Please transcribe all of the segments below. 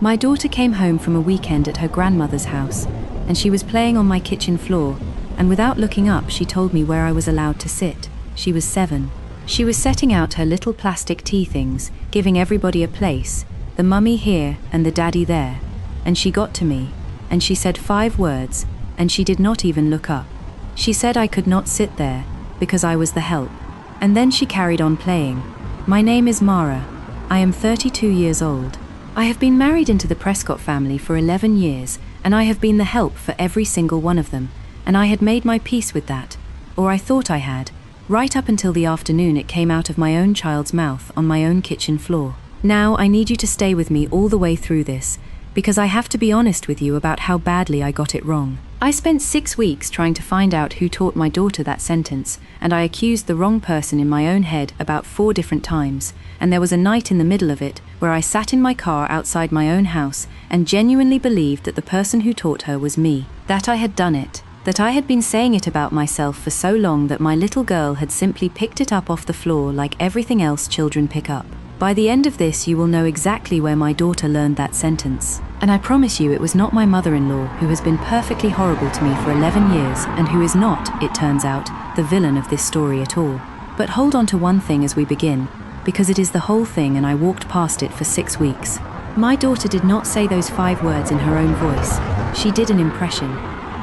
My daughter came home from a weekend at her grandmother's house, and she was playing on my kitchen floor, and without looking up she told me where I was allowed to sit. She was 7. She was setting out her little plastic tea things, giving everybody a place, the mummy here and the daddy there, and she got to me, and she said 5 words, and she did not even look up. She said I could not sit there, because I was the help. And then she carried on playing. My name is Mara. I am 32 years old. I have been married into the Prescott family for 11 years, and I have been the help for every single one of them, and I had made my peace with that, or I thought I had, right up until the afternoon it came out of my own child's mouth on my own kitchen floor. Now I need you to stay with me all the way through this, because I have to be honest with you about how badly I got it wrong. I spent 6 weeks trying to find out who taught my daughter that sentence, and I accused the wrong person in my own head about 4 different times, and there was a night in the middle of it where I sat in my car outside my own house and genuinely believed that the person who taught her was me, that I had done it, that I had been saying it about myself for so long that my little girl had simply picked it up off the floor like everything else children pick up. By the end of this you will know exactly where my daughter learned that sentence. And I promise you it was not my mother-in-law, who has been perfectly horrible to me for 11 years and who is not, it turns out, the villain of this story at all. But hold on to one thing as we begin, because it is the whole thing and I walked past it for 6 weeks. My daughter did not say those 5 words in her own voice. She did an impression.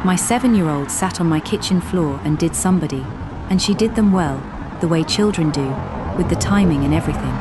My 7-year-old sat on my kitchen floor and did somebody, and she did them well, the way children do, with the timing and everything.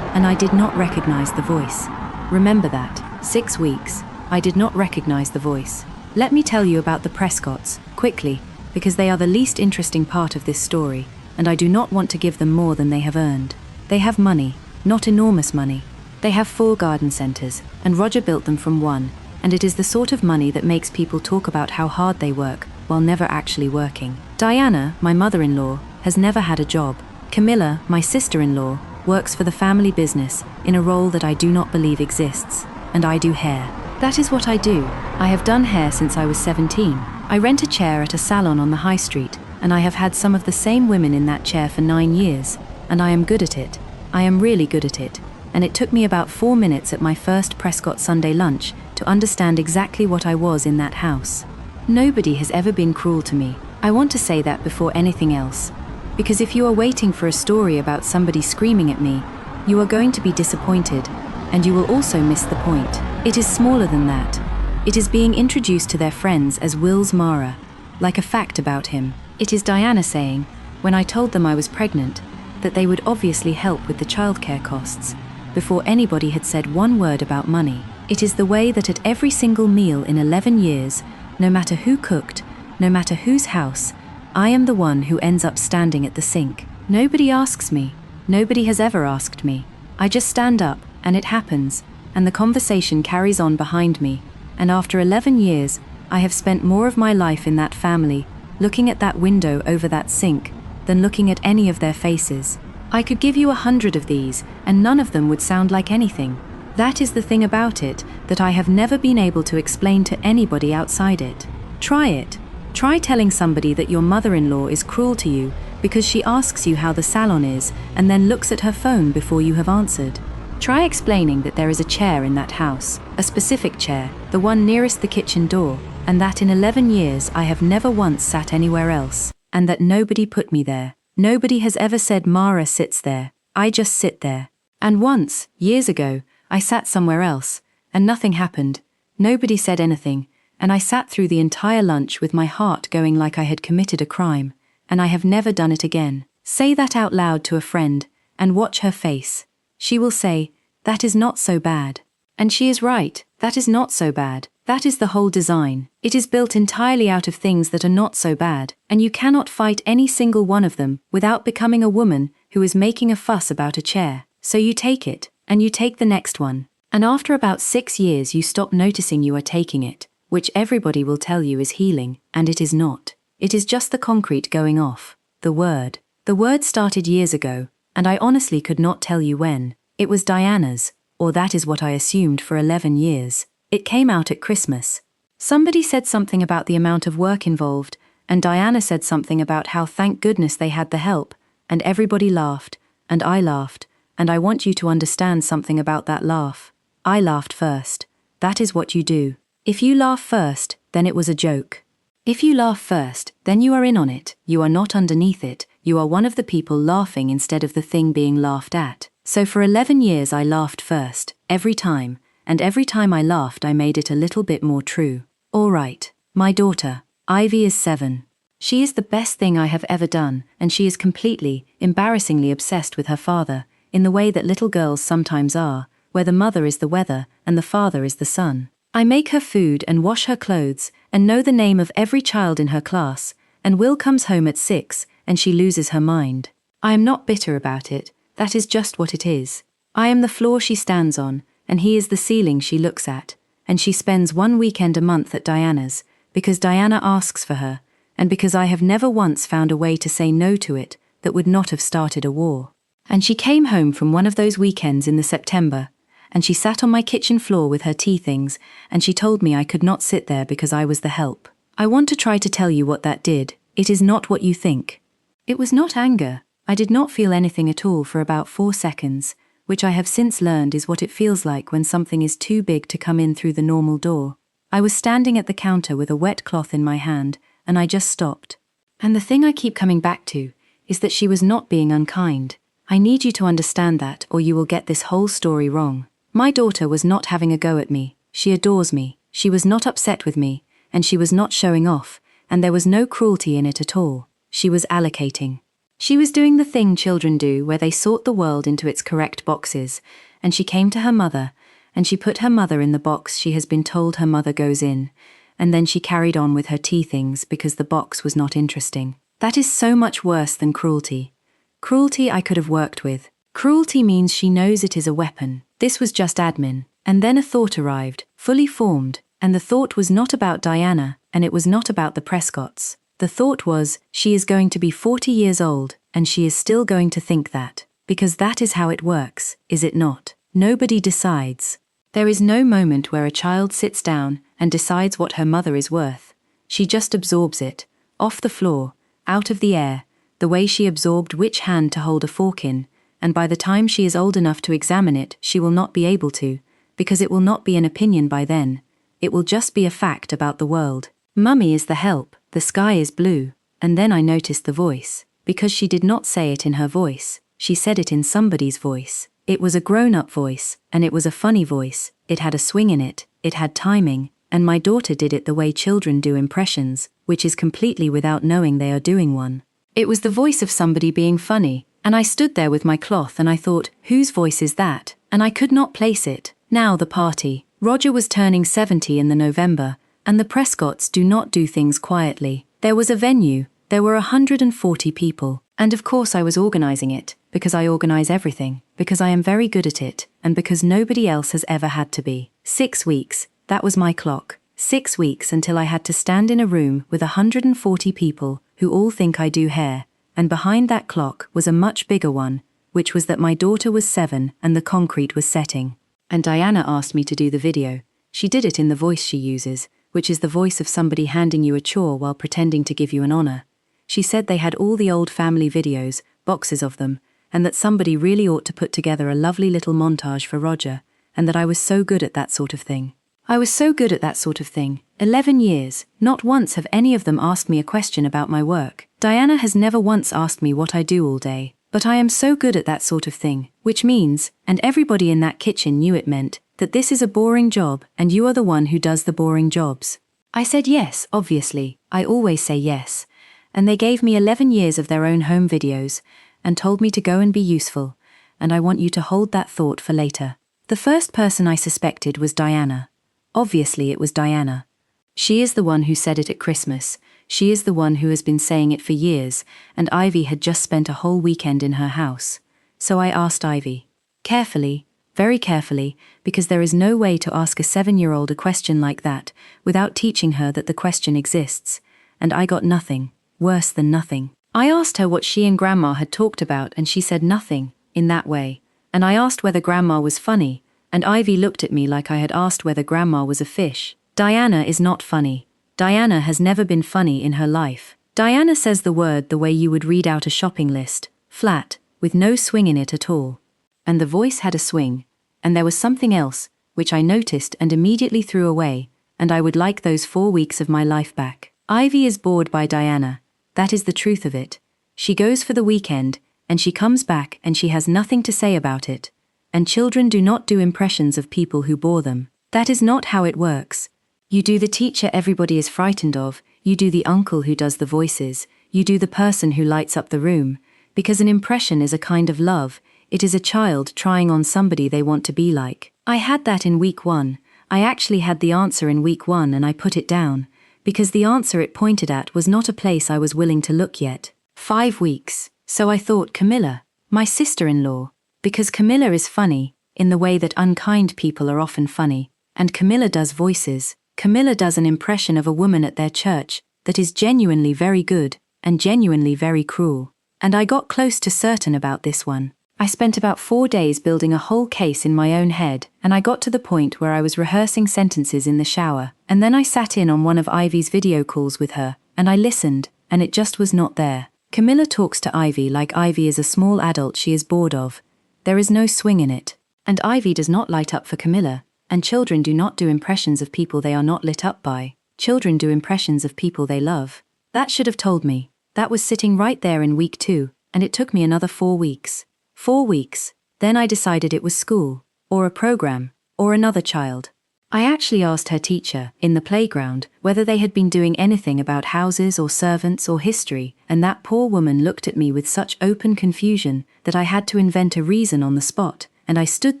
And I did not recognize the voice. Remember that. 6 weeks. I did not recognize the voice. Let me tell you about the Prescotts, quickly, because they are the least interesting part of this story, and I do not want to give them more than they have earned. They have money, not enormous money. They have 4 garden centers, and Roger built them from 1, and it is the sort of money that makes people talk about how hard they work, while never actually working. Diana, my mother-in-law, has never had a job. Camilla, my sister-in-law, works for the family business in a role that I do not believe exists, and I do hair. That is what I do. I have done hair since I was 17. I rent a chair at a salon on the high street, and I have had some of the same women in that chair for 9 years, and I am good at it. I am really good at it, and it took me about 4 minutes at my first Prescott Sunday lunch to understand exactly what I was in that house. Nobody has ever been cruel to me. I want to say that before anything else, because if you are waiting for a story about somebody screaming at me, you are going to be disappointed, and you will also miss the point. It is smaller than that. It is being introduced to their friends as Will's Mara, like a fact about him. It is Diana saying, when I told them I was pregnant, that they would obviously help with the childcare costs, before anybody had said 1 word about money. It is the way that at every single meal in 11 years, no matter who cooked, no matter whose house, I am the one who ends up standing at the sink. Nobody asks me. Nobody has ever asked me. I just stand up, and it happens, and the conversation carries on behind me, and after 11 years, I have spent more of my life in that family, looking at that window over that sink, than looking at any of their faces. I could give you 100 of these, and none of them would sound like anything. That is the thing about it, that I have never been able to explain to anybody outside it. Try it. Try telling somebody that your mother-in-law is cruel to you because she asks you how the salon is and then looks at her phone before you have answered. Try explaining that there is a chair in that house, a specific chair, the one nearest the kitchen door, and that in 11 years I have never once sat anywhere else, and that nobody put me there. Nobody has ever said Mara sits there, I just sit there. And once, years ago, I sat somewhere else, and nothing happened. Nobody said anything, and I sat through the entire lunch with my heart going like I had committed a crime, and I have never done it again. Say that out loud to a friend, and watch her face. She will say, that is not so bad. And she is right, that is not so bad. That is the whole design. It is built entirely out of things that are not so bad, and you cannot fight any single one of them without becoming a woman who is making a fuss about a chair. So you take it, and you take the next one. And after about 6 years you stop noticing you are taking it, which everybody will tell you is healing, and it is not. It is just the concrete going off. The word. The word started years ago, and I honestly could not tell you when. It was Diana's, or that is what I assumed for 11 years. It came out at Christmas. Somebody said something about the amount of work involved, and Diana said something about how thank goodness they had the help, and everybody laughed, and I laughed, and I want you to understand something about that laugh. I laughed first, That is what you do. If you laugh first, then it was a joke. If you laugh first, then you are in on it, you are not underneath it, you are one of the people laughing instead of the thing being laughed at. So for 11 years I laughed first, every time, and every time I laughed I made it a little bit more true. Alright, my daughter, Ivy is 7. She is the best thing I have ever done, and she is completely, embarrassingly obsessed with her father, in the way that little girls sometimes are, where the mother is the weather and the father is the sun. I make her food and wash her clothes, and know the name of every child in her class, and Will comes home at 6, and she loses her mind. I am not bitter about it, that is just what it is. I am the floor she stands on, and he is the ceiling she looks at, and she spends one weekend a month at Diana's, because Diana asks for her, and because I have never once found a way to say no to it that would not have started a war. And she came home from one of those weekends in the September, and she sat on my kitchen floor with her tea things, and she told me I could not sit there because I was the help. I want to try to tell you what that did. It is not what you think. It was not anger. I did not feel anything at all for about 4 seconds, which I have since learned is what it feels like when something is too big to come in through the normal door. I was standing at the counter with a wet cloth in my hand, and I just stopped. And the thing I keep coming back to is that she was not being unkind. I need you to understand that, or you will get this whole story wrong. My daughter was not having a go at me. She adores me. She was not upset with me, and she was not showing off, and there was no cruelty in it at all. She was allocating. She was doing the thing children do where they sort the world into its correct boxes, and she came to her mother, and she put her mother in the box she has been told her mother goes in, and then she carried on with her tea things because the box was not interesting. That is so much worse than cruelty. Cruelty I could have worked with. Cruelty means she knows it is a weapon. This was just admin. And then a thought arrived, fully formed, and the thought was not about Diana, and it was not about the Prescotts. The thought was, she is going to be 40 years old, and she is still going to think that. Because that is how it works, is it not? Nobody decides. There is no moment where a child sits down and decides what her mother is worth. She just absorbs it, off the floor, out of the air, the way she absorbed which hand to hold a fork in, and by the time she is old enough to examine it, she will not be able to, because it will not be an opinion by then. It will just be a fact about the world. Mummy is the help, the sky is blue. And then I noticed the voice, because she did not say it in her voice, she said it in somebody's voice. It was a grown-up voice, and it was a funny voice, it had a swing in it, it had timing, and my daughter did it the way children do impressions, which is completely without knowing they are doing one. It was the voice of somebody being funny, and I stood there with my cloth and I thought, whose voice is that? And I could not place it. Now the party. Roger was turning 70 in the November, and the Prescotts do not do things quietly. There was a venue, there were 140 people, and of course I was organizing it, because I organize everything, because I am very good at it, and because nobody else has ever had to be. 6 weeks, that was my clock. 6 weeks until I had to stand in a room with 140 people who all think I do hair, and behind that clock was a much bigger one, which was that my daughter was 7 and the concrete was setting. And Diana asked me to do the video. She did it in the voice she uses, which is the voice of somebody handing you a chore while pretending to give you an honor. She said they had all the old family videos, boxes of them, and that somebody really ought to put together a lovely little montage for Roger, and that I was so good at that sort of thing. I was so good at that sort of thing. 11 years, not once have any of them asked me a question about my work. Diana has never once asked me what I do all day, but I am so good at that sort of thing, which means, and everybody in that kitchen knew it meant, that this is a boring job and you are the one who does the boring jobs. I said yes, obviously, I always say yes, and they gave me 11 years of their own home videos, and told me to go and be useful, and I want you to hold that thought for later. The first person I suspected was Diana. Obviously it was Diana. She is the one who said it at Christmas. She is the one who has been saying it for years, and Ivy had just spent a whole weekend in her house. So I asked Ivy. Carefully, very carefully, because there is no way to ask a 7-year-old a question like that without teaching her that the question exists, and I got nothing, worse than nothing. I asked her what she and Grandma had talked about and she said nothing, in that way, and I asked whether Grandma was funny, and Ivy looked at me like I had asked whether Grandma was a fish. Diana is not funny. Diana has never been funny in her life. Diana says the word the way you would read out a shopping list, flat, with no swing in it at all. And the voice had a swing, and there was something else, which I noticed and immediately threw away, and I would like those 4 weeks of my life back. Ivy is bored by Diana. That is the truth of it. She goes for the weekend, and she comes back and she has nothing to say about it. And children do not do impressions of people who bore them. That is not how it works. You do the teacher everybody is frightened of, you do the uncle who does the voices, you do the person who lights up the room, because an impression is a kind of love, it is a child trying on somebody they want to be like. I had that in week 1. I actually had the answer in week 1 and I put it down, because the answer it pointed at was not a place I was willing to look yet. 5 weeks. So I thought Camilla, my sister-in-law, because Camilla is funny, in the way that unkind people are often funny, and Camilla does voices. Camilla does an impression of a woman at their church that is genuinely very good and genuinely very cruel. And I got close to certain about this one. I spent about 4 days building a whole case in my own head, and I got to the point where I was rehearsing sentences in the shower, and then I sat in on one of Ivy's video calls with her, and I listened, and it just was not there. Camilla talks to Ivy like Ivy is a small adult she is bored of. There is no swing in it. And Ivy does not light up for Camilla, and children do not do impressions of people they are not lit up by. Children do impressions of people they love. That should have told me. That was sitting right there in week 2, and it took me another 4 weeks. 4 weeks. Then I decided it was school, or a program, or another child. I actually asked her teacher, in the playground, whether they had been doing anything about houses or servants or history, and that poor woman looked at me with such open confusion that I had to invent a reason on the spot, and I stood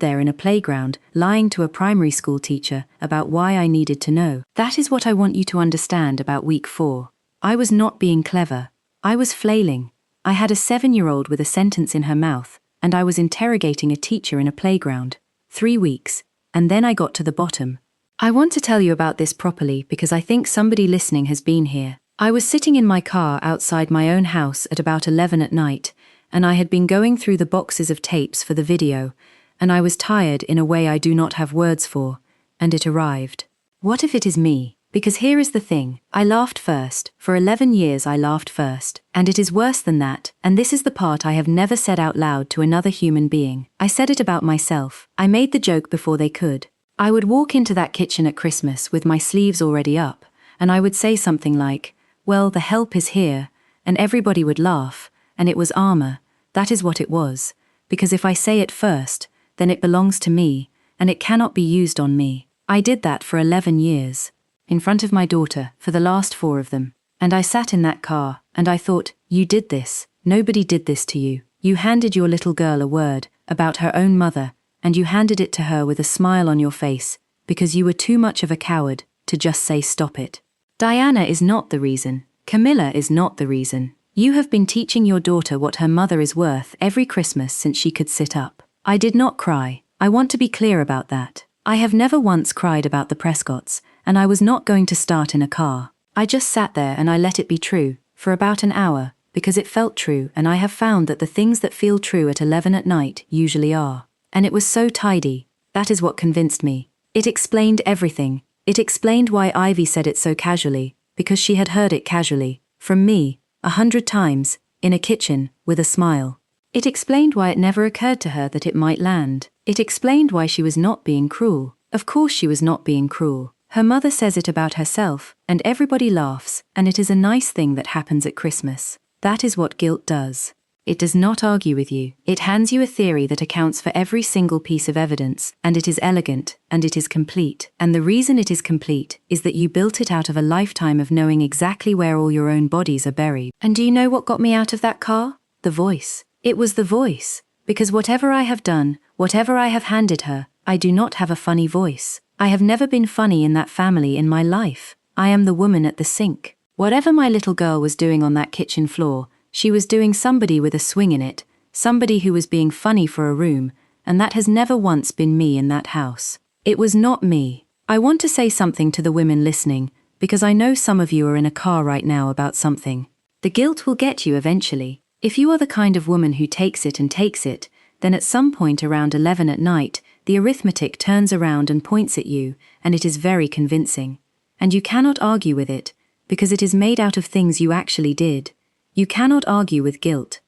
there in a playground, lying to a primary school teacher about why I needed to know. That is what I want you to understand about week 4. I was not being clever. I was flailing. I had a 7-year-old with a sentence in her mouth, and I was interrogating a teacher in a playground. 3 weeks. And then I got to the bottom. I want to tell you about this properly because I think somebody listening has been here. I was sitting in my car outside my own house at about 11 at night, and I had been going through the boxes of tapes for the video, and I was tired in a way I do not have words for, and it arrived. What if it is me? Because here is the thing, I laughed first. For 11 years I laughed first. And it is worse than that, and this is the part I have never said out loud to another human being. I said it about myself. I made the joke before they could. I would walk into that kitchen at Christmas with my sleeves already up, and I would say something like, well, the help is here, and everybody would laugh, and it was armor. That is what it was. Because if I say it first, then it belongs to me, and it cannot be used on me. I did that for 11 years. In front of my daughter, for the last 4 of them. And I sat in that car, and I thought, you did this. Nobody did this to you. You handed your little girl a word about her own mother, and you handed it to her with a smile on your face, because you were too much of a coward to just say stop it. Diana is not the reason. Camilla is not the reason. You have been teaching your daughter what her mother is worth every Christmas since she could sit up. I did not cry. I want to be clear about that. I have never once cried about the Prescotts, and I was not going to start in a car. I just sat there and I let it be true, for about an hour, because it felt true, and I have found that the things that feel true at 11 at night usually are. And it was so tidy. That is what convinced me. It explained everything. It explained why Ivy said it so casually, because she had heard it casually, from me, 100 times, in a kitchen, with a smile. It explained why it never occurred to her that it might land. It explained why she was not being cruel. Of course she was not being cruel. Her mother says it about herself, and everybody laughs, and it is a nice thing that happens at Christmas. That is what guilt does. It does not argue with you. It hands you a theory that accounts for every single piece of evidence, and it is elegant, and it is complete. And the reason it is complete is that you built it out of a lifetime of knowing exactly where all your own bodies are buried. And do you know what got me out of that car? The voice. It was the voice. Because whatever I have done, whatever I have handed her, I do not have a funny voice. I have never been funny in that family in my life. I am the woman at the sink. Whatever my little girl was doing on that kitchen floor, she was doing somebody with a swing in it, somebody who was being funny for a room, and that has never once been me in that house. It was not me. I want to say something to the women listening, because I know some of you are in a car right now about something. The guilt will get you eventually. If you are the kind of woman who takes it, then at some point around 11 at night, the arithmetic turns around and points at you, and it is very convincing. And you cannot argue with it, because it is made out of things you actually did. You cannot argue with guilt.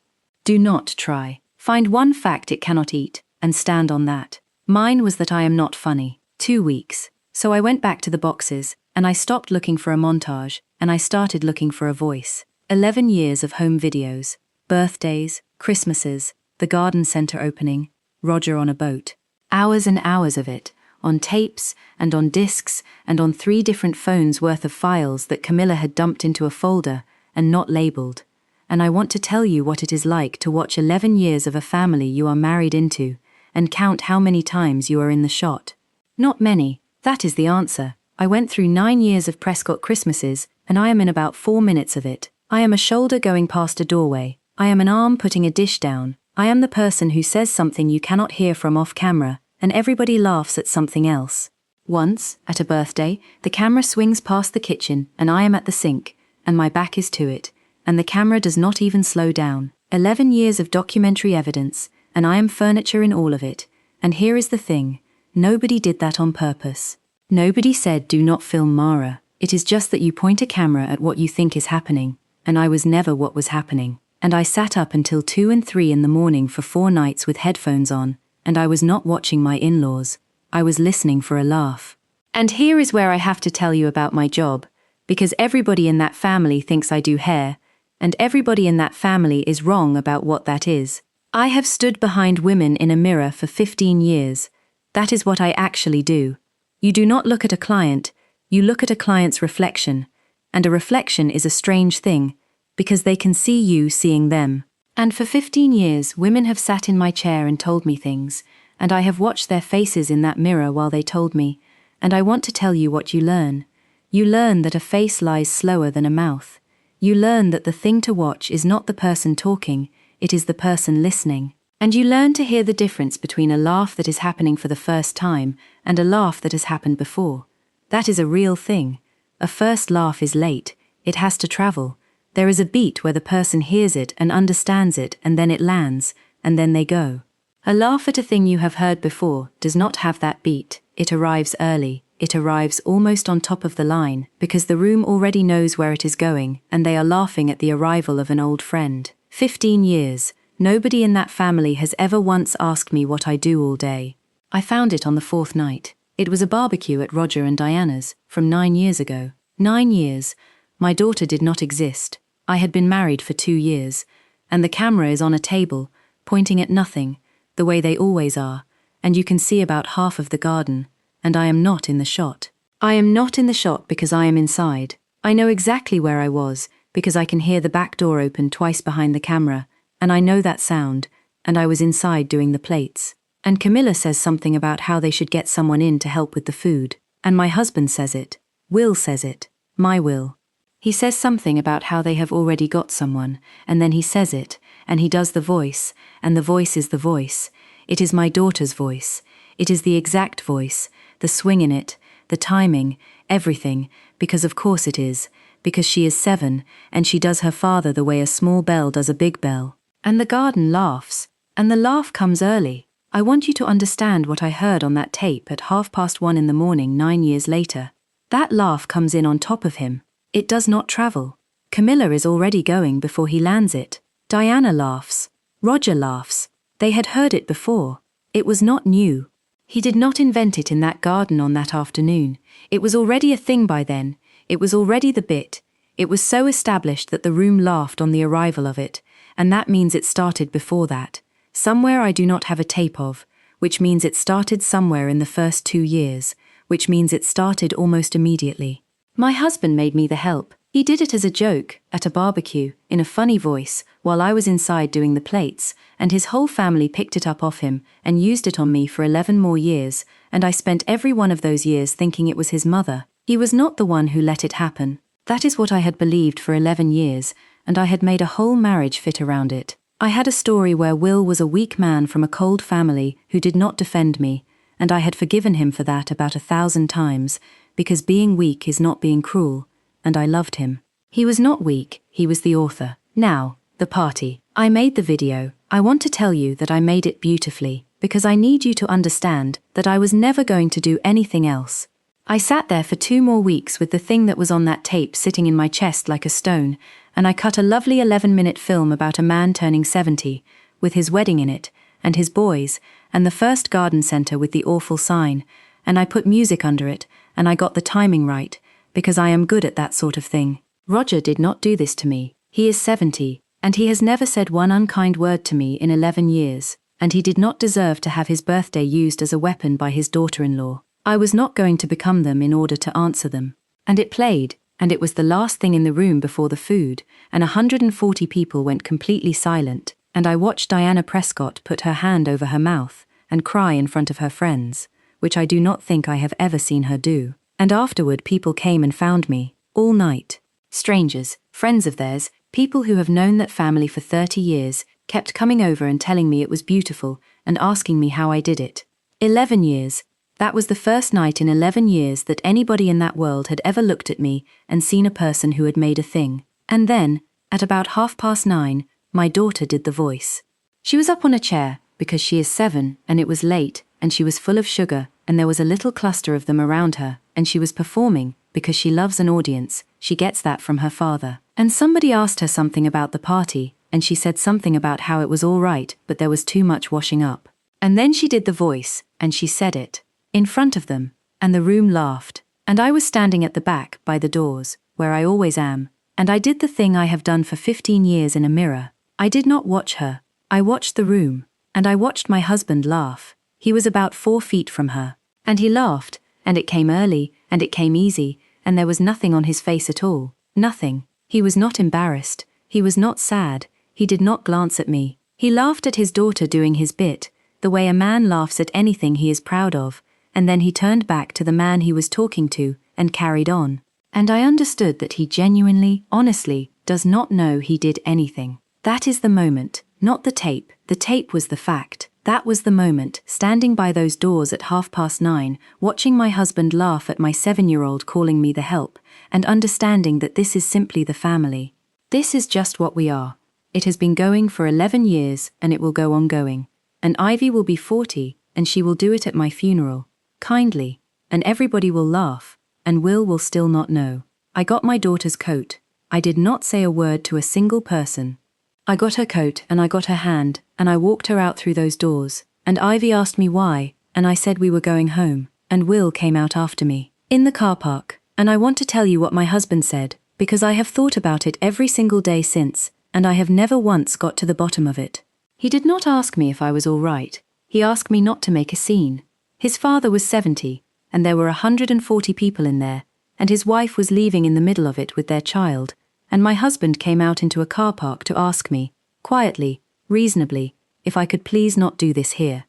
Do not try. Find one fact it cannot eat, and stand on that. Mine was that I am not funny. 2 weeks. So I went back to the boxes, and I stopped looking for a montage, and I started looking for a voice. 11 years of home videos, birthdays, Christmases, the garden center opening, Roger on a boat. Hours and hours of it, on tapes, and on discs, and on 3 different phones worth of files that Camilla had dumped into a folder, and not labeled. And I want to tell you what it is like to watch 11 years of a family you are married into, and count how many times you are in the shot. Not many, that is the answer. I went through 9 years of Prescott Christmases, and I am in about 4 minutes of it. I am a shoulder going past a doorway. I am an arm putting a dish down. I am the person who says something you cannot hear from off camera, and everybody laughs at something else. Once, at a birthday, the camera swings past the kitchen, and I am at the sink, and my back is to it, and the camera does not even slow down. 11 years of documentary evidence, and I am furniture in all of it. And here is the thing, nobody did that on purpose. Nobody said do not film Mara. It is just that you point a camera at what you think is happening, and I was never what was happening. And I sat up until 2 and 3 in the morning for 4 nights with headphones on, and I was not watching my in-laws. I was listening for a laugh. And here is where I have to tell you about my job, because everybody in that family thinks I do hair, and everybody in that family is wrong about what that is. I have stood behind women in a mirror for 15 years. That is what I actually do. You do not look at a client, you look at a client's reflection, and a reflection is a strange thing, because they can see you seeing them. And for 15 years, women have sat in my chair and told me things, and I have watched their faces in that mirror while they told me, and I want to tell you what you learn. You learn that a face lies slower than a mouth. You learn that the thing to watch is not the person talking, it is the person listening. And you learn to hear the difference between a laugh that is happening for the first time and a laugh that has happened before. That is a real thing. A first laugh is late, it has to travel. There is a beat where the person hears it and understands it, and then it lands, and then they go. A laugh at a thing you have heard before does not have that beat. It arrives early. It arrives almost on top of the line, because the room already knows where it is going, and they are laughing at the arrival of an old friend. 15 years. Nobody in that family has ever once asked me what I do all day. I found it on the 4th night. It was a barbecue at Roger and Diana's, from 9 years ago. 9 years. My daughter did not exist. I had been married for 2 years, and the camera is on a table, pointing at nothing, the way they always are, and you can see about half of the garden, and I am not in the shot. I am not in the shot because I am inside. I know exactly where I was, because I can hear the back door open twice behind the camera, and I know that sound, and I was inside doing the plates. And Camilla says something about how they should get someone in to help with the food, and my husband says it. Will says it. My Will. He says something about how they have already got someone, and then he says it, and he does the voice, and the voice is the voice. It is my daughter's voice. It is the exact voice, the swing in it, the timing, everything, because of course it is, because she is 7, and she does her father the way a small bell does a big bell. And the garden laughs, and the laugh comes early. I want you to understand what I heard on that tape at 1:30 in the morning 9 years later. That laugh comes in on top of him. It does not travel. Camilla is already going before he lands it. Diana laughs. Roger laughs. They had heard it before. It was not new. He did not invent it in that garden on that afternoon. It was already a thing by then. It was already the bit. It was so established that the room laughed on the arrival of it, and that means it started before that. Somewhere I do not have a tape of, which means it started somewhere in the first 2 years, which means it started almost immediately. My husband made me the help. He did it as a joke, at a barbecue, in a funny voice, while I was inside doing the plates, and his whole family picked it up off him and used it on me for 11 more years, and I spent every one of those years thinking it was his mother. He was not the one who let it happen. That is what I had believed for 11 years, and I had made a whole marriage fit around it. I had a story where Will was a weak man from a cold family who did not defend me, and I had forgiven him for that about 1,000 times, because being weak is not being cruel, and I loved him. He was not weak, he was the author. Now, the party. I made the video. I want to tell you that I made it beautifully, because I need you to understand that I was never going to do anything else. I sat there for 2 more weeks with the thing that was on that tape sitting in my chest like a stone, and I cut a lovely 11-minute film about a man turning 70, with his wedding in it, and his boys, and the first garden centre with the awful sign, and I put music under it, and I got the timing right, because I am good at that sort of thing. Roger did not do this to me. He is 70, and he has never said one unkind word to me in 11 years, and he did not deserve to have his birthday used as a weapon by his daughter-in-law. I was not going to become them in order to answer them. And it played, and it was the last thing in the room before the food, and 140 people went completely silent, and I watched Diana Prescott put her hand over her mouth and cry in front of her friends, which I do not think I have ever seen her do. And afterward people came and found me, all night. Strangers, friends of theirs, people who have known that family for 30 years, kept coming over and telling me it was beautiful and asking me how I did it. 11 years. That was the first night in 11 years that anybody in that world had ever looked at me and seen a person who had made a thing. And then, at about 9:30, my daughter did the voice. She was up on a chair, because she is 7, and it was late, and she was full of sugar, and there was a little cluster of them around her, and she was performing, because she loves an audience, she gets that from her father. And somebody asked her something about the party, and she said something about how it was all right, but there was too much washing up. And then she did the voice, and she said it, in front of them, and the room laughed. And I was standing at the back, by the doors, where I always am, and I did the thing I have done for 15 years in a mirror. I did not watch her, I watched the room, and I watched my husband laugh. He was about 4 feet from her, and he laughed, and it came early, and it came easy, and there was nothing on his face at all, nothing. He was not embarrassed, he was not sad, he did not glance at me. He laughed at his daughter doing his bit, the way a man laughs at anything he is proud of, and then he turned back to the man he was talking to, and carried on. And I understood that he genuinely, honestly, does not know he did anything. That is the moment, not the tape. The tape was the fact. That was the moment, standing by those doors at 9:30, watching my husband laugh at my 7-year-old calling me the help, and understanding that this is simply the family. This is just what we are. It has been going for 11 years, and it will go on going. And Ivy will be 40, and she will do it at my funeral, kindly, and everybody will laugh, and will still not know. I got my daughter's coat. I did not say a word to a single person. I got her coat and I got her hand, and I walked her out through those doors, and Ivy asked me why, and I said we were going home, and Will came out after me, in the car park, and I want to tell you what my husband said, because I have thought about it every single day since, and I have never once got to the bottom of it. He did not ask me if I was all right. He asked me not to make a scene. His father was 70, and there were 140 people in there, and his wife was leaving in the middle of it with their child, and my husband came out into a car park to ask me, quietly, reasonably, if I could please not do this here.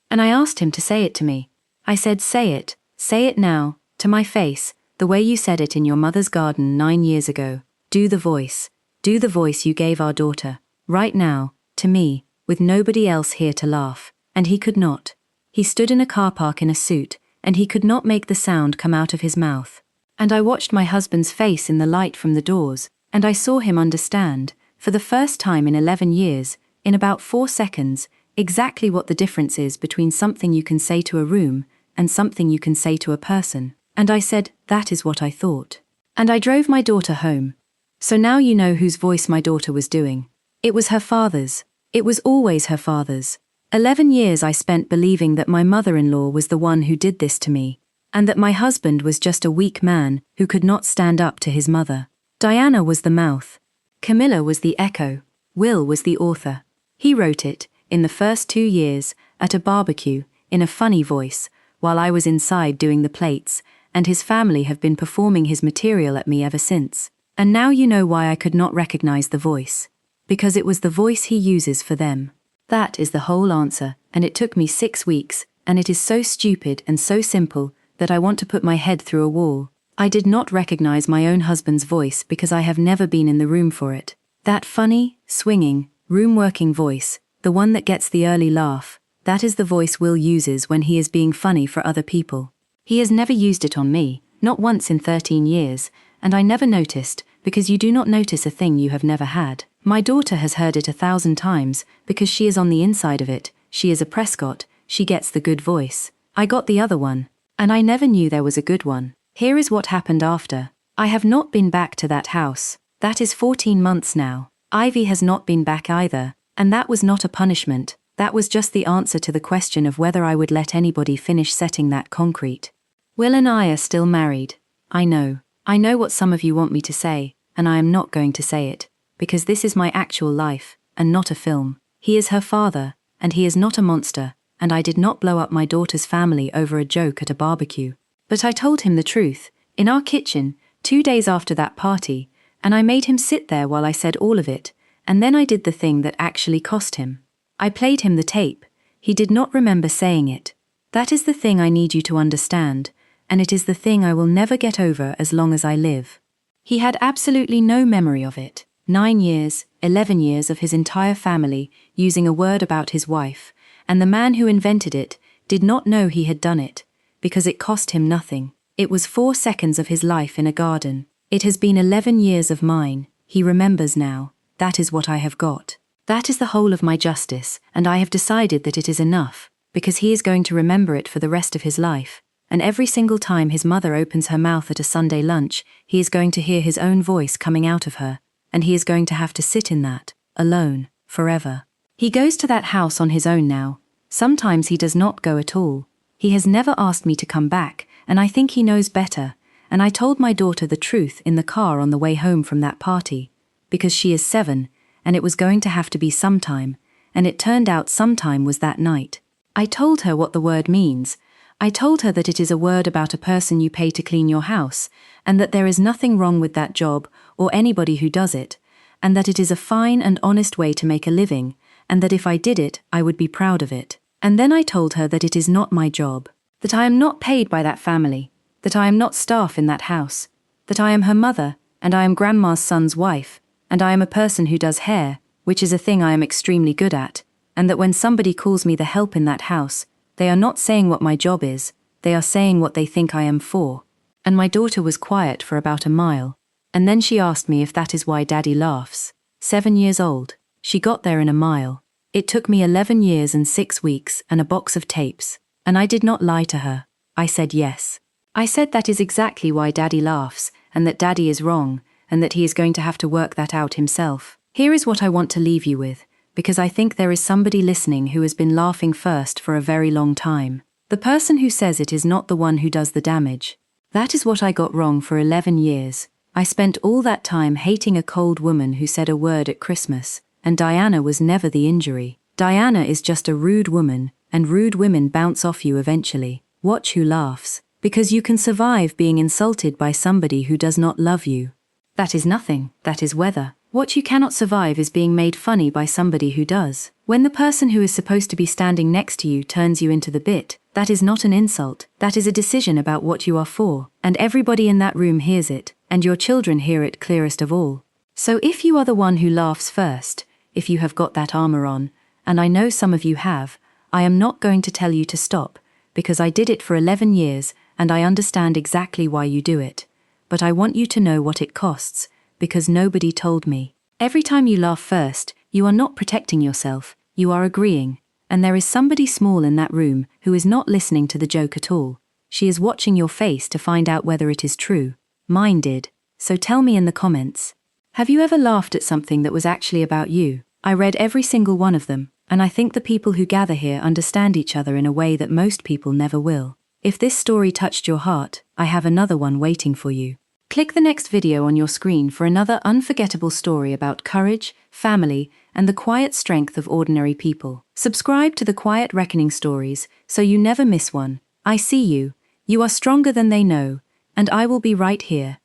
And I asked him to say it to me. I said, say it now, to my face, the way you said it in your mother's garden 9 years ago. Do the voice you gave our daughter, right now, to me, with nobody else here to laugh. And he could not. He stood in a car park in a suit, and he could not make the sound come out of his mouth. And I watched my husband's face in the light from the doors, and I saw him understand, for the first time in 11 years, in about 4 seconds, exactly what the difference is between something you can say to a room and something you can say to a person. And I said, that is what I thought. And I drove my daughter home. So now you know whose voice my daughter was doing. It was her father's. It was always her father's. 11 years I spent believing that my mother-in-law was the one who did this to me, and that my husband was just a weak man who could not stand up to his mother. Diana was the mouth. Camilla was the echo. Will was the author. He wrote it, in the first 2 years, at a barbecue, in a funny voice, while I was inside doing the plates, and his family have been performing his material at me ever since. And now you know why I could not recognize the voice. Because it was the voice he uses for them. That is the whole answer, and it took me 6 weeks, and it is so stupid and so simple that I want to put my head through a wall. I did not recognize my own husband's voice because I have never been in the room for it. That funny, swinging, room-working voice, the one that gets the early laugh, that is the voice Will uses when he is being funny for other people. He has never used it on me, not once in 13 years, and I never noticed, because you do not notice a thing you have never had. My daughter has heard it 1,000 times, because she is on the inside of it. She is a Prescott, she gets the good voice. I got the other one, and I never knew there was a good one. Here is what happened after. I have not been back to that house. That is 14 months now. Ivy has not been back either, and that was not a punishment. That was just the answer to the question of whether I would let anybody finish setting that concrete. Will and I are still married. I know what some of you want me to say, and I am not going to say it, because this is my actual life, and not a film. He is her father, and he is not a monster, and I did not blow up my daughter's family over a joke at a barbecue. But I told him the truth, in our kitchen, 2 days after that party, and I made him sit there while I said all of it, and then I did the thing that actually cost him. I played him the tape. He did not remember saying it. That is the thing I need you to understand, and it is the thing I will never get over as long as I live. He had absolutely no memory of it. 9 years, 11 years of his entire family using a word about his wife, and the man who invented it did not know he had done it, because it cost him nothing. It was 4 seconds of his life in a garden. It has been 11 years of mine. He remembers now. That is what I have got. That is the whole of my justice, and I have decided that it is enough, because he is going to remember it for the rest of his life, and every single time his mother opens her mouth at a Sunday lunch, he is going to hear his own voice coming out of her, and he is going to have to sit in that, alone, forever. He goes to that house on his own now. Sometimes he does not go at all. He has never asked me to come back, and I think he knows better, and I told my daughter the truth in the car on the way home from that party, because she is 7, and it was going to have to be sometime, and it turned out sometime was that night. I told her what the word means. I told her that it is a word about a person you pay to clean your house, and that there is nothing wrong with that job or anybody who does it, and that it is a fine and honest way to make a living, and that if I did it, I would be proud of it. And then I told her that it is not my job, that I am not paid by that family, that I am not staff in that house, that I am her mother, and I am Grandma's son's wife, and I am a person who does hair, which is a thing I am extremely good at, and that when somebody calls me the help in that house, they are not saying what my job is, they are saying what they think I am for. And my daughter was quiet for about a mile, and then she asked me if that is why Daddy laughs. 7 years old. She got there in a mile. It took me 11 years and 6 weeks and a box of tapes, and I did not lie to her. I said yes. I said that is exactly why Daddy laughs, and that Daddy is wrong, and that he is going to have to work that out himself. Here is what I want to leave you with, because I think there is somebody listening who has been laughing first for a very long time. The person who says it is not the one who does the damage. That is what I got wrong for 11 years. I spent all that time hating a cold woman who said a word at Christmas, and Diana was never the injury. Diana is just a rude woman, and rude women bounce off you eventually. Watch who laughs, because you can survive being insulted by somebody who does not love you. That is nothing, that is weather. What you cannot survive is being made funny by somebody who does. When the person who is supposed to be standing next to you turns you into the bit, that is not an insult, that is a decision about what you are for, and everybody in that room hears it, and your children hear it clearest of all. So if you are the one who laughs first, if you have got that armor on, and I know some of you have, I am not going to tell you to stop, because I did it for 11 years, and I understand exactly why you do it. But I want you to know what it costs, because nobody told me. Every time you laugh first, you are not protecting yourself, you are agreeing, and there is somebody small in that room who is not listening to the joke at all. She is watching your face to find out whether it is true. Mine did, so tell me in the comments. Have you ever laughed at something that was actually about you? I read every single one of them, and I think the people who gather here understand each other in a way that most people never will. If this story touched your heart, I have another one waiting for you. Click the next video on your screen for another unforgettable story about courage, family, and the quiet strength of ordinary people. Subscribe to the Quiet Reckoning Stories so you never miss one. I see you. You are stronger than they know, and I will be right here.